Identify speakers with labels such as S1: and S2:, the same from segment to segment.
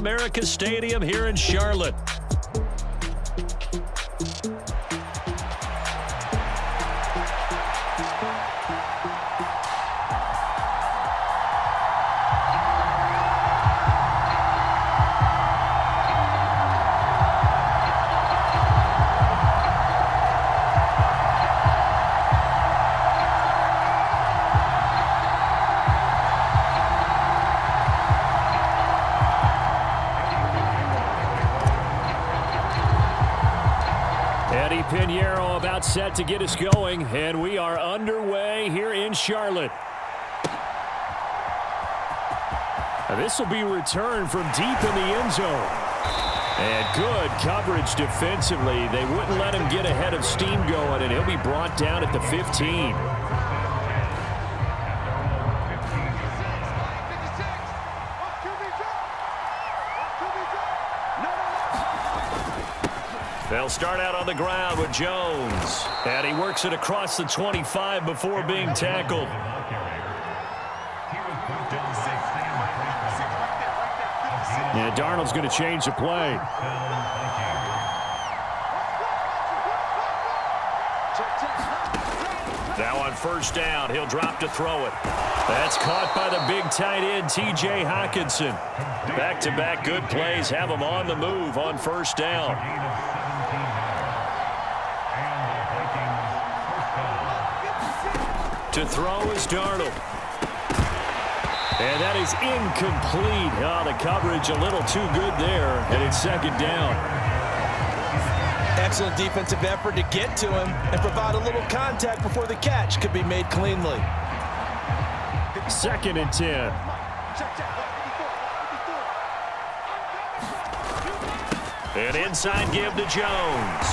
S1: America Stadium here in Charlotte. Pinheiro about set to get us going, and we are underway here in Charlotte. This will be returned from deep in the end zone. And good coverage defensively. They wouldn't let him get ahead of steam going, and he'll be brought down at the 15. They'll start out on the ground with Jones. And he works it across the 25 before being tackled. Yeah, Darnold's going to change the play. Now on first down, he'll drop to throw it. That's caught by the big tight end, T.J. Hockenson. Back-to-back good plays have him on the move on first down. To throw is Darnold. And that is incomplete. Oh, the coverage a little too good there, and it's second down.
S2: Excellent defensive effort to get to him and provide a little contact before the catch could be made cleanly.
S1: Second and 10. An inside give to Jones.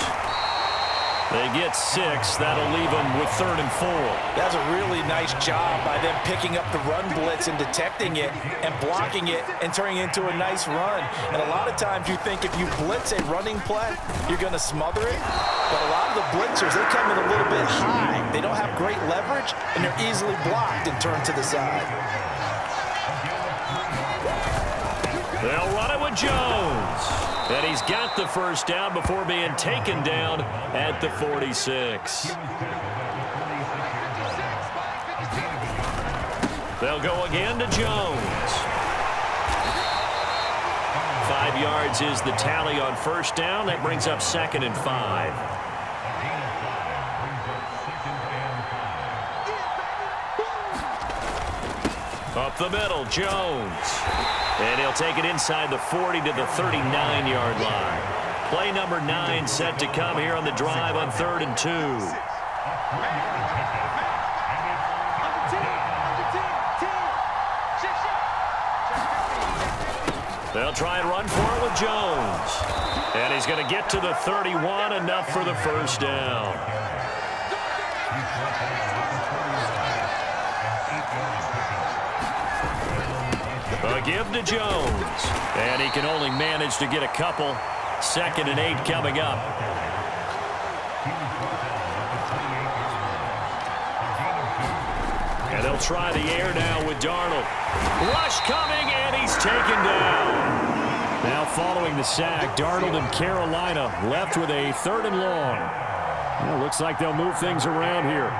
S1: They get 6. That'll leave them with 3rd and 4.
S2: That's a really nice job by them picking up the run blitz and detecting it and blocking it and turning it into a nice run. And a lot of times you think if you blitz a running play, you're going to smother it. But a lot of the blitzers, they come in a little bit high. They don't have great leverage, and they're easily blocked and turned to the side.
S1: They'll run it with Jones. And he's got the first down before being taken down at the 46. They'll go again to Jones. 5 yards is the tally on first down. That brings up 2nd and 5. Up the middle, Jones. And he'll take it inside the 40 to the 39-yard line. Play number 9 set to come here on the drive on 3rd and 2. They'll try and run for it with Jones. And he's going to get to the 31, enough for the first down. A give to Jones. And he can only manage to get a couple. 2nd and 8 coming up. And they'll try the air now with Darnold. Rush coming, and he's taken down. Now following the sack, Darnold and Carolina left with a 3rd and long. Well, looks like they'll move things around here.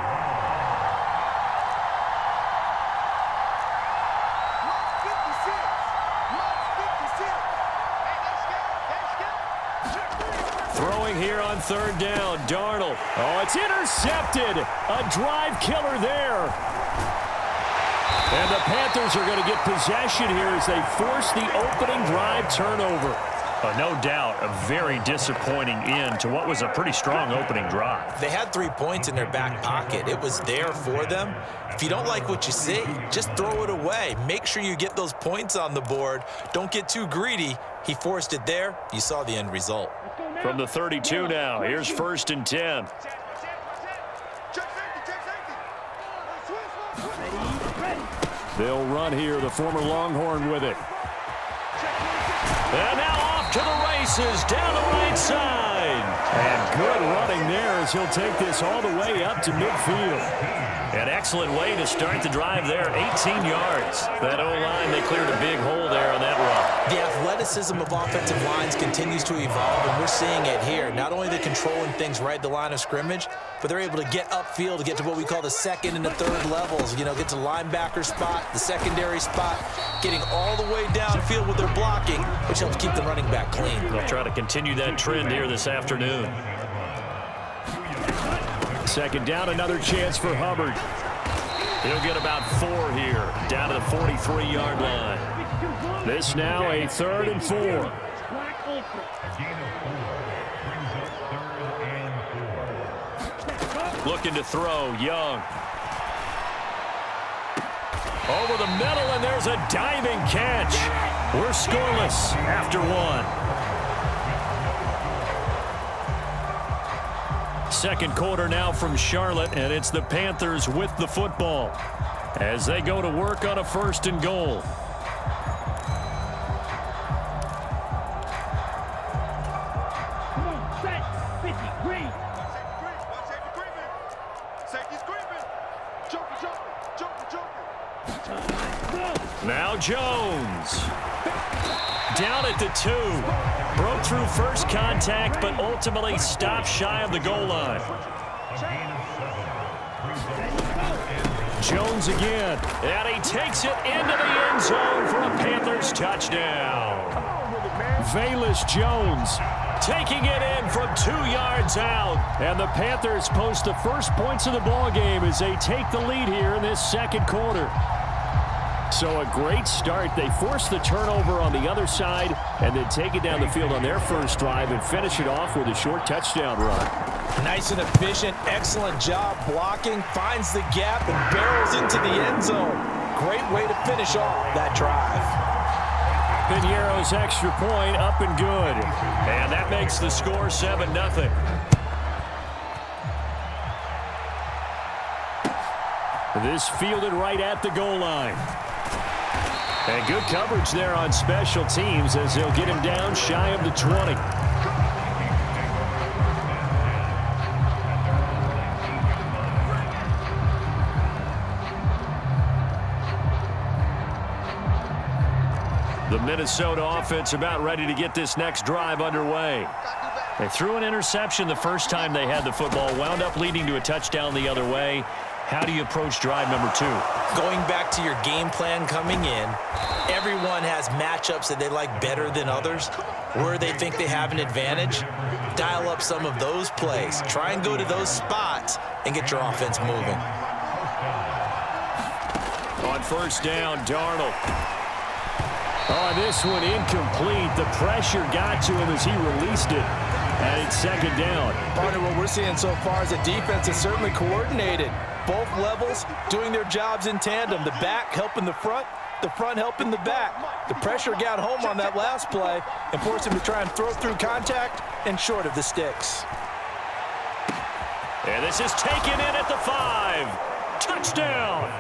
S1: Here on 3rd down, Darnold. Oh, it's intercepted. A drive killer there. And the Panthers are going to get possession here as they force the opening drive turnover. No doubt, a very disappointing end to what was a pretty strong opening drive.
S2: They had 3 points in their back pocket. It was there for them. If you don't like what you see, just throw it away. Make sure you get those points on the board. Don't get too greedy. He forced it there. You saw the end result.
S1: From the 32 now, here's 1st and 10. They'll run here, the former Longhorn with it. And now off to the races down the right side. And good running there as he'll take this all the way up to midfield. An excellent way to start the drive there, 18 yards. That O-line, they cleared a big hole there on that run.
S2: The athleticism of offensive lines continues to evolve, and we're seeing it here. Not only are they controlling things right at the line of scrimmage, but they're able to get upfield to get to what we call the second and the third levels. You know, get to the linebacker spot, the secondary spot, getting all the way downfield with their blocking, which helps keep the running back clean.
S1: They'll try to continue that trend here this afternoon. Second down, another chance for Hubbard. He'll get about 4 here, down to the 43-yard line. This now a 3rd and 4. Looking to throw, Young. Over the middle, and there's a diving catch. We're scoreless after 1. Second quarter now from Charlotte, and it's the Panthers with the football as they go to work on a 1st and goal. Now Jones. Down at the 2. Broke through first contact, but ultimately stopped shy of the goal line. Jones again, and he takes it into the end zone for a Panthers touchdown. Velus Jones taking it in from 2 yards out, and the Panthers post the first points of the ball game as they take the lead here in this second quarter. So a great start. They force the turnover on the other side and then take it down the field on their first drive and finish it off with a short touchdown run.
S2: Nice and efficient. Excellent job blocking. Finds the gap and barrels into the end zone. Great way to finish off that drive.
S1: Piñeiro's extra point up and good. And that makes the score 7-0. This fielded right at the goal line. And good coverage there on special teams as they'll get him down shy of the 20. The Minnesota offense about ready to get this next drive underway. They threw an interception the first time they had the football, wound up leading to a touchdown the other way. How do you approach drive number 2?
S2: Going back to your game plan coming in, everyone has matchups that they like better than others, where they think they have an advantage. Dial up some of those plays. Try and go to those spots and get your offense moving.
S1: On first down, Darnold. Oh, this one incomplete. The pressure got to him as he released it. And it's second down.
S2: Partner, what we're seeing so far is a defense is certainly coordinated. Both levels doing their jobs in tandem. The back helping the front helping the back. The pressure got home on that last play and forced him to try and throw through contact and short of the sticks.
S1: And this is taken in at the 5. Touchdown.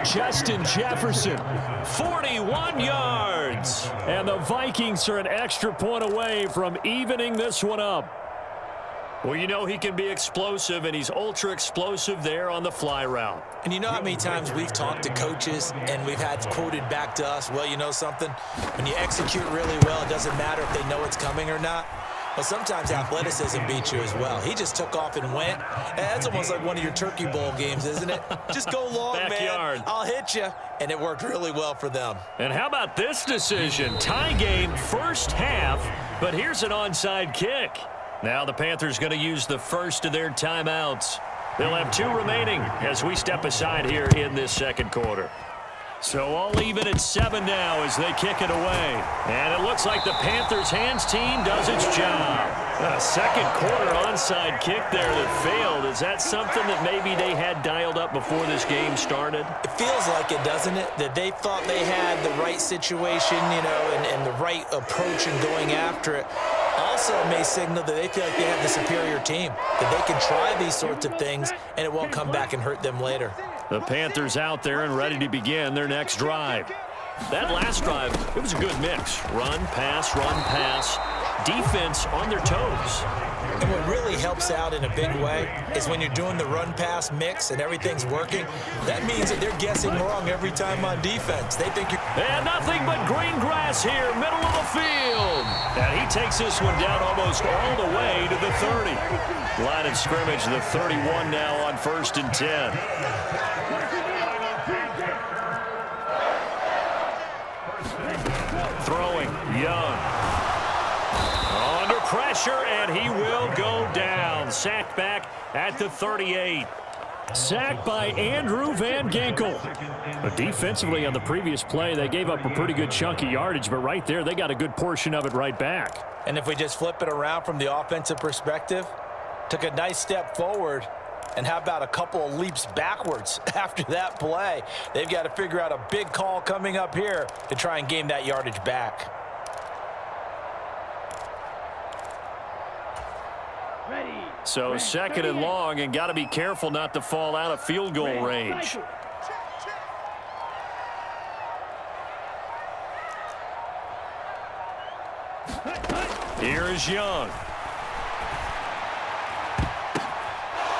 S1: Justin Jefferson, 41 yards. And the Vikings are an extra point away from evening this one up. Well, you know he can be explosive, and he's ultra explosive there on the fly route.
S2: And you know how many times we've talked to coaches and we've had quoted back to us, well, you know something? When you execute really well, it doesn't matter if they know it's coming or not. Well, sometimes athleticism beats you as well. He just took off and went. That's almost like one of your Turkey Bowl games, isn't it? Just go long,
S1: Backyard.
S2: man. I'll hit you. And it worked really well for them.
S1: And how about this decision? Tie game first half, but here's an onside kick. Now the Panthers going to use the first of their timeouts. They'll have 2 remaining as we step aside here in this second quarter. So all even at 7 now as they kick it away. And it looks like the Panthers hands team does its job. A second quarter onside kick there that failed. Is that something that maybe they had dialed up before this game started?
S2: It feels like it, doesn't it? That they thought they had the right situation, you know, and the right approach in going after it. Also may signal that they feel like they have the superior team, that they can try these sorts of things and it won't come back and hurt them later.
S1: The Panthers out there and ready to begin their next drive. That last drive, it was a good mix. Run, pass, defense on their toes.
S2: And what really helps out in a big way is when you're doing the run-pass mix and everything's working, that means that they're guessing wrong every time on defense. They think you're...
S1: And nothing but green grass here, middle of the field. And he takes this one down almost all the way to the 30. Line of scrimmage, the 31 now on 1st and 10. Throwing, Young. Under pressure, and he will go down. Sacked back at the 38. Sacked by Andrew Van Ginkel. But defensively on the previous play, they gave up a pretty good chunk of yardage, but right there, they got a good portion of it right back.
S2: And if we just flip it around from the offensive perspective, took a nice step forward, and how about a couple of leaps backwards after that play? They've got to figure out a big call coming up here to try and gain that yardage back.
S1: So 2nd and long, and got to be careful not to fall out of field goal range. Here is Young.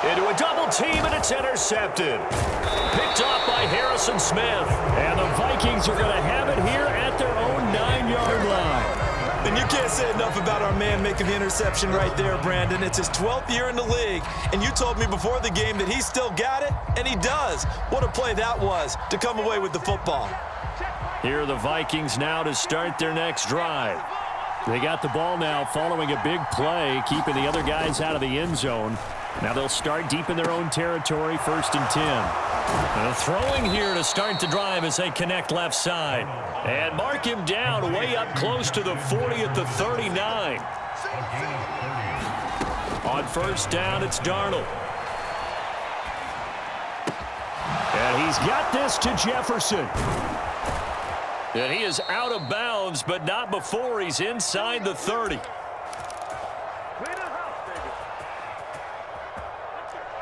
S1: Into a double team, and it's intercepted. Picked off by Harrison Smith. And the Vikings are going to have it here at their own 9-yard line.
S2: And you can't say enough about our man making the interception right there, Brandon. It's his 12th year in the league, and you told me before the game that he still got it, and he does. What a play that was to come away with the football.
S1: Here are the Vikings now to start their next drive. They got the ball now following a big play, keeping the other guys out of the end zone. Now they'll start deep in their own territory, 1st and 10. Throwing here to start the drive as they connect left side. And mark him down way up close to the 40 at the 39. On 1st down, it's Darnold. And he's got this to Jefferson. And he is out of bounds, but not before he's inside the 30.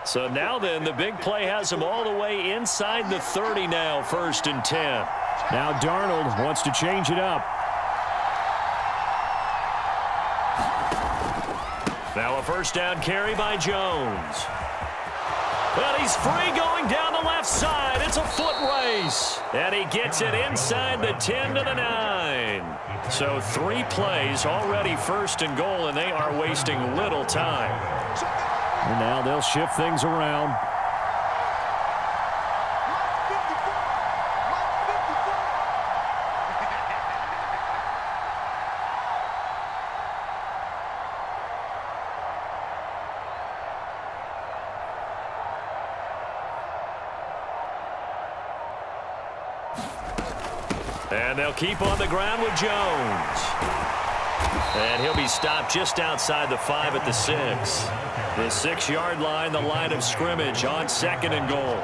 S1: So now then, the big play has him all the way inside the 30 now, 1st and 10. Now Darnold wants to change it up. Now a 1st down carry by Jones. And he's free going down the left side. It's a foot race. And he gets it inside the 10 to the 9. So 3 plays already 1st and goal, and they are wasting little time. And now they'll shift things around. And they'll keep on the ground with Jones. And he'll be stopped just outside the 5 at the 6. The 6-yard line, the line of scrimmage on 2nd and goal.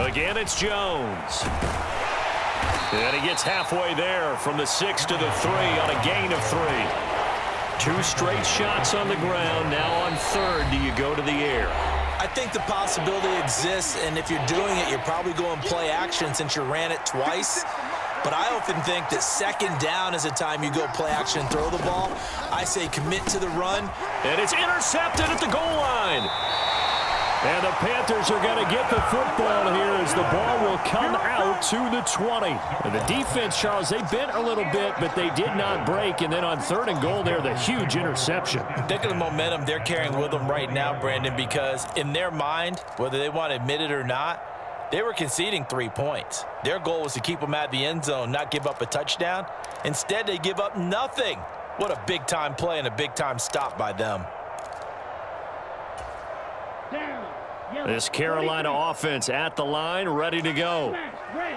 S1: Again, it's Jones. And he gets halfway there from the 6 to the 3 on a gain of 3. 2 straight shots on the ground. Now on 3rd, do you go to the air?
S2: I think the possibility exists, and if you're doing it, you're probably going play action since you ran it twice. But I often think that 2nd down is a time you go play action, throw the ball. I say commit to the run.
S1: And it's intercepted at the goal line. And the Panthers are going to get the football here as the ball will come out to the 20. And the defense, Charles, they bent a little bit, but they did not break. And then on 3rd and goal there, the huge interception.
S2: Think of the momentum they're carrying with them right now, Brandon, because in their mind, whether they want to admit it or not, they were conceding 3 points. Their goal was to keep them out of the end zone, not give up a touchdown. Instead, they give up nothing. What a big-time play and a big-time stop by them.
S1: This Carolina offense at the line, ready to go.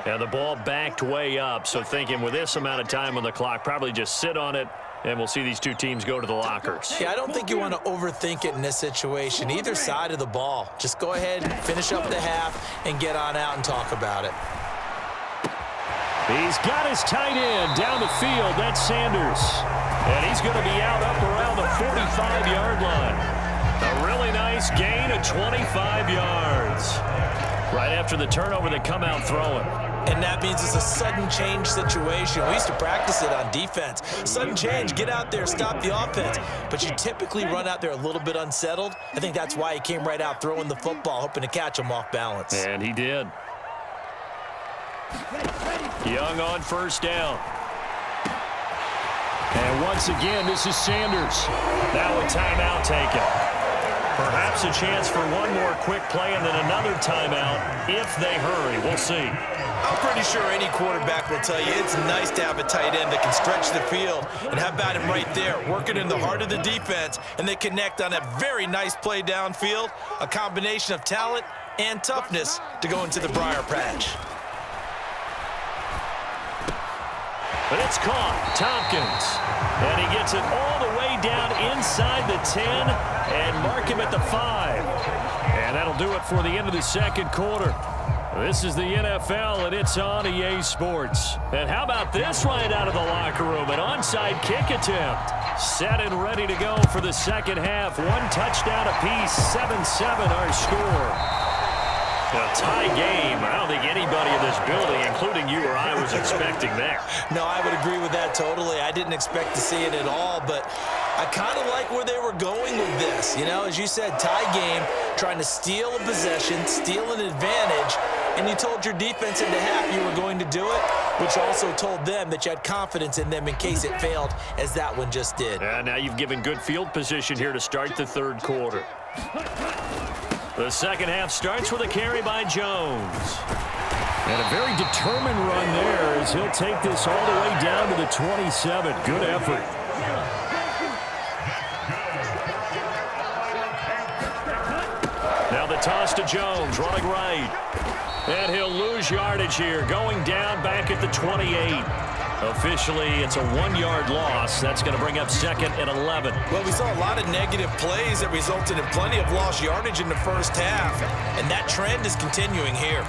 S1: And the ball backed way up, so thinking with this amount of time on the clock, probably just sit on it And we'll see these two teams go to the lockers.
S2: Yeah, I don't think you want to overthink it in this situation. Either side of the ball. Just go ahead and finish up the half and get on out and talk about it.
S1: He's got his tight end down the field. That's Sanders. And he's going to be out up around the 45-yard line. A really nice gain of 25 yards. Right after the turnover, they come out throwing.
S2: And that means it's a sudden change situation. We used to practice it on defense. Sudden change, get out there, stop the offense. But you typically run out there a little bit unsettled. I think that's why he came right out throwing the football, hoping to catch him off balance.
S1: And he did. Young on first down. And once again, this is Sanders. Now a timeout taken. Perhaps a chance for one more quick play and then another timeout if they hurry. We'll see.
S2: I'm pretty sure any quarterback will tell you it's nice to have a tight end that can stretch the field. And how about him right there, working in the heart of the defense, and they connect on a very nice play downfield, a combination of talent and toughness to go into the briar patch.
S1: But it's caught. Tompkins. And he gets it all the way down inside the 10 and mark him at the 5. And that'll do it for the end of the second quarter. This is the NFL, and it's on EA Sports. And how about this right out of the locker room? An onside kick attempt. Set and ready to go for the second half. One touchdown apiece, 7-7 our score. A tie game. I don't think anybody in this building, including you or I, was expecting that.
S2: No, I would agree with that totally. I didn't expect to see it at all, but I kind of like where they were going with this. You know, as you said, tie game, trying to steal a possession, steal an advantage, and you told your defense in the half you were going to do it, which also told them that you had confidence in them in case it failed, as that one just did.
S1: And now you've given good field position here to start the third quarter. The second half starts with a carry by Jones. And a very determined run there as he'll take this all the way down to the 27. Good effort. Now the toss to Jones, running right. And he'll lose yardage here, going down back at the 28. Officially, it's a 1-yard loss. That's going to bring up second and 11.
S2: Well, we saw a lot of negative plays that resulted in plenty of lost yardage in the first half, and that trend is continuing here.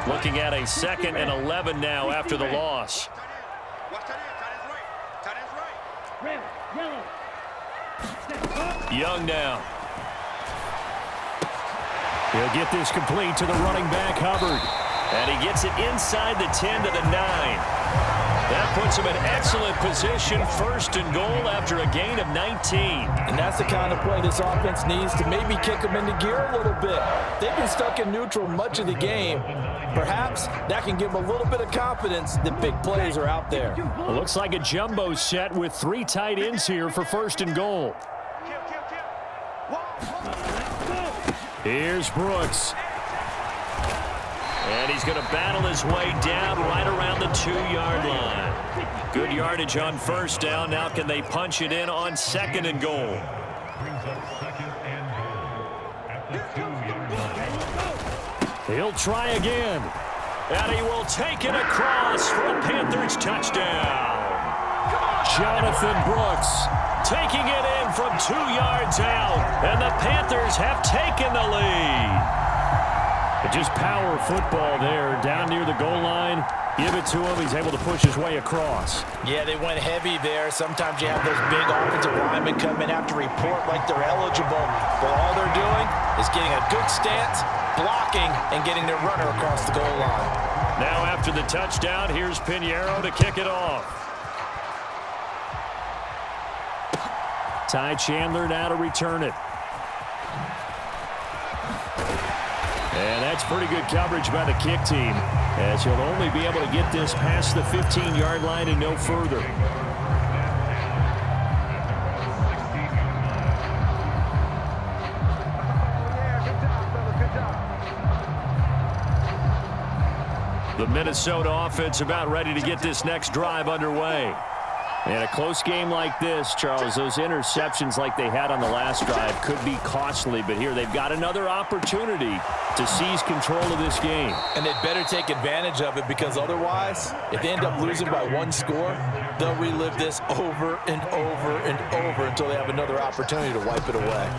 S1: Looking at a second and 11 now after the loss. Young now. He'll get this complete to the running back, Hubbard. And he gets it inside the 10 to the 9. That puts him in excellent position, first and goal after a gain of 19.
S2: And that's the kind of play this offense needs to maybe kick them into gear a little bit. They've been stuck in neutral much of the game. Perhaps that can give them a little bit of confidence that big plays are out there.
S1: It looks like a jumbo set with 3 tight ends here for first and goal. Here's Brooks. And he's going to battle his way down right around the 2-yard line. Good yardage on first down. Now can they punch it in on second and goal? He'll try again. And he will take it across for a Panthers touchdown. Jonathan Brooks taking it in from 2 yards out. And the Panthers have taken the lead. Just power football there down near the goal line. Give it to him. He's able to push his way across.
S2: Yeah, they went heavy there. Sometimes you have those big offensive linemen come in after report like they're eligible. But all they're doing is getting a good stance, blocking, and getting their runner across the goal line.
S1: Now after the touchdown, here's Pinheiro to kick it off. Ty Chandler now to return it. And that's pretty good coverage by the kick team, as he'll only be able to get this past the 15-yard line and no further. The Minnesota offense about ready to get this next drive underway. In a close game like this, Charles, those interceptions like they had on the last drive could be costly, but here they've got another opportunity to seize control of this game.
S2: And they'd better take advantage of it, because otherwise, if they end up losing by 1 score, they'll relive this over and over and over until they have another opportunity to wipe it away.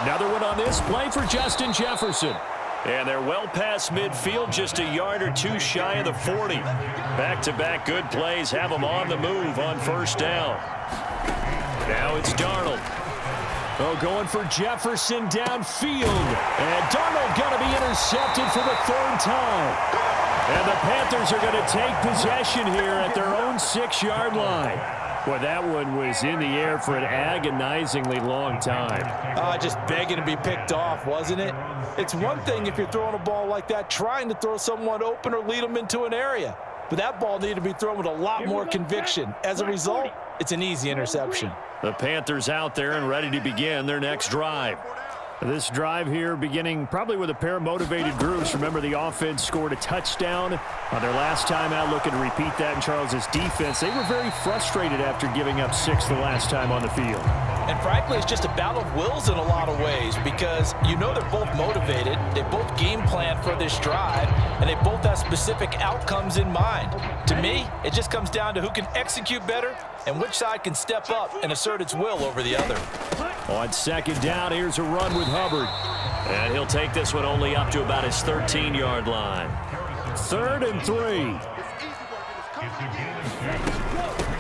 S1: Another one on this play for Justin Jefferson. And they're well past midfield, just a yard or 2 shy of the 40. Back-to-back good plays have them on the move on first down. Now it's Darnold. Oh, going for Jefferson downfield. And Darnold going to be intercepted for the 3rd time. And the Panthers are going to take possession here at their own 6-yard line. Boy, that one was in the air for an agonizingly long time.
S2: Just begging to be picked off, wasn't it? It's one thing if you're throwing a ball like that, trying to throw someone open or lead them into an area. But that ball needed to be thrown with a lot more conviction. As a result, it's an easy interception.
S1: The Panthers out there and ready to begin their next drive. This drive here beginning probably with a pair of motivated groups. Remember, the offense scored a touchdown on their last time out, looking to repeat that in Charles's defense. They were very frustrated after giving up 6 the last time on the field.
S2: And frankly, it's just a battle of wills in a lot of ways, because you know they're both motivated, they both game plan for this drive, and they both have specific outcomes in mind. To me, it just comes down to who can execute better and which side can step up and assert its will over the other.
S1: On 2nd down, here's a run with Hubbard. And he'll take this one only up to about his 13-yard line. 3rd and 3.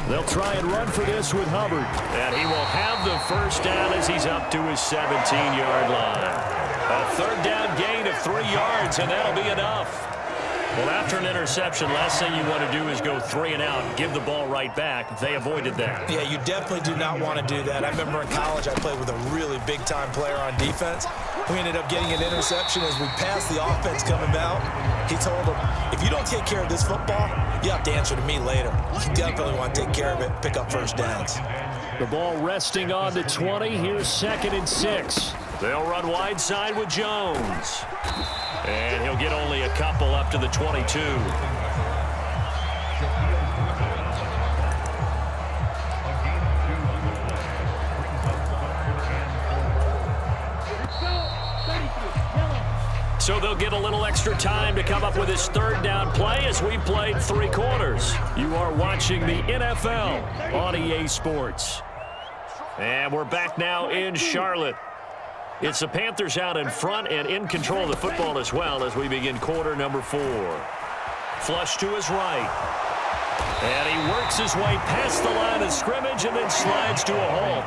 S1: They'll try and run for this with Hubbard. And he will have the first down as he's up to his 17-yard line. A 3rd down gain of 3 yards, and that'll be enough. Well, after an interception, last thing you want to do is go 3 and out, give the ball right back. They avoided that.
S2: Yeah, you definitely do not want to do that. I remember in college I played with a really big-time player on defense. We ended up getting an interception as we passed the offense coming out. He told him, if you don't take care of this football, you have to answer to me later. You definitely want to take care of it, pick up first downs.
S1: The ball resting on the 20. Here's 2nd and 6. They'll run wide side with Jones. And he'll get only a couple up to the 22. So they'll get a little extra time to come up with his 3rd down play as we played 3 quarters. You are watching the NFL on EA Sports. And we're back now in Charlotte. It's the Panthers out in front and in control of the football as well as we begin quarter number 4. Flush to his right. And he works his way past the line of scrimmage and then slides to a halt.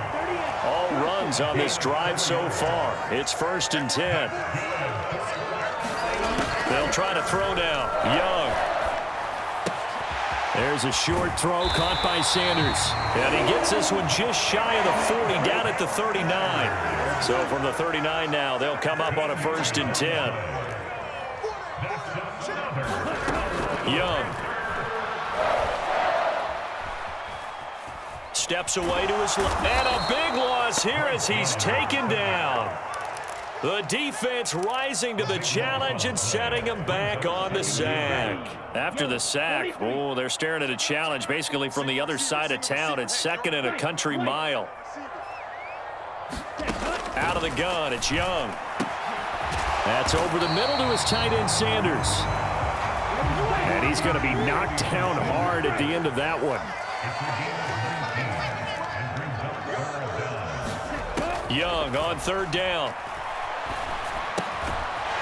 S1: All runs on this drive so far. It's 1st and 10. They'll try to throw now. Young. There's a short throw caught by Sanders. And he gets this one just shy of the 40, down at the 39. So from the 39 now, they'll come up on a 1st and 10. Young. Steps away to his left. And a big loss here as he's taken down. The defense rising to the challenge and setting him back on the sack. After the sack, oh, they're staring at a challenge basically from the other side of town. It's 2nd and a country mile. Out of the gun, it's Young. That's over the middle to his tight end, Sanders. And he's going to be knocked down hard at the end of that one. Young on 3rd down.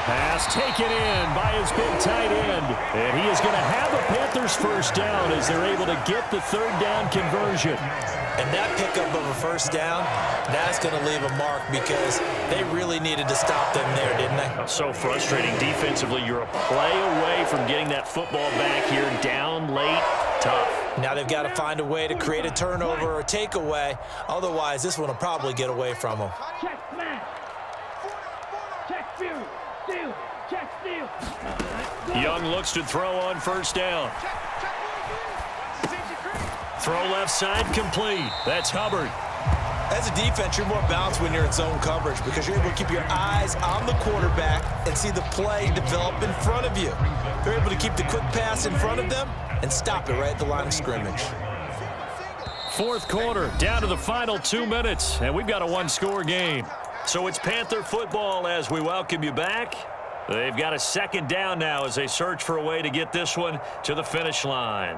S1: Pass taken in by his big tight end. And he is going to have a Panthers first down as they're able to get the 3rd down conversion.
S2: And that pickup of a first down, that's going to leave a mark because they really needed to stop them there, didn't they?
S1: So frustrating defensively. You're a play away from getting that football back here, down late, tough.
S2: Now they've got to find a way to create a turnover or a takeaway. Otherwise, this one will probably get away from them.
S3: Check smash. Check steal. Steal. Check steal.
S1: Young looks to throw on 1st down. Throw left side complete. That's Hubbard.
S2: As a defense, you're more balanced when you're in zone coverage because you're able to keep your eyes on the quarterback and see the play develop in front of you. They're able to keep the quick pass in front of them, and stop it right at the line of scrimmage.
S1: Fourth quarter, down to the final 2 minutes, and we've got a one-score game. So it's Panther football as we welcome you back. They've got a second down now as they search for a way to get this one to the finish line.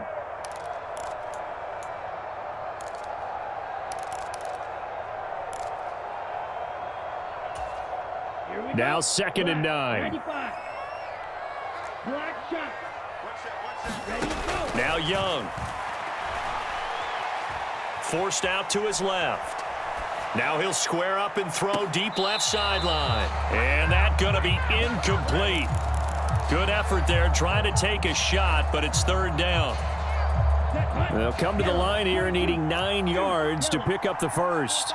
S1: Now 2nd and 9.
S3: 95. Black shot. Ready, go.
S1: Now Young. Forced out to his left. Now he'll square up and throw deep left sideline. And that's going to be incomplete. Good effort there trying to take a shot, but it's 3rd down. They'll come to the line here needing 9 yards to pick up the first.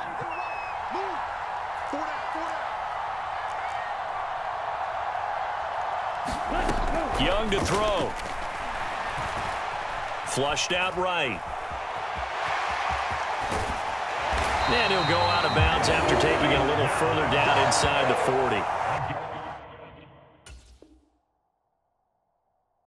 S1: Young to throw. Flushed out right. And he'll go out of bounds after taking it a little further down inside the 40.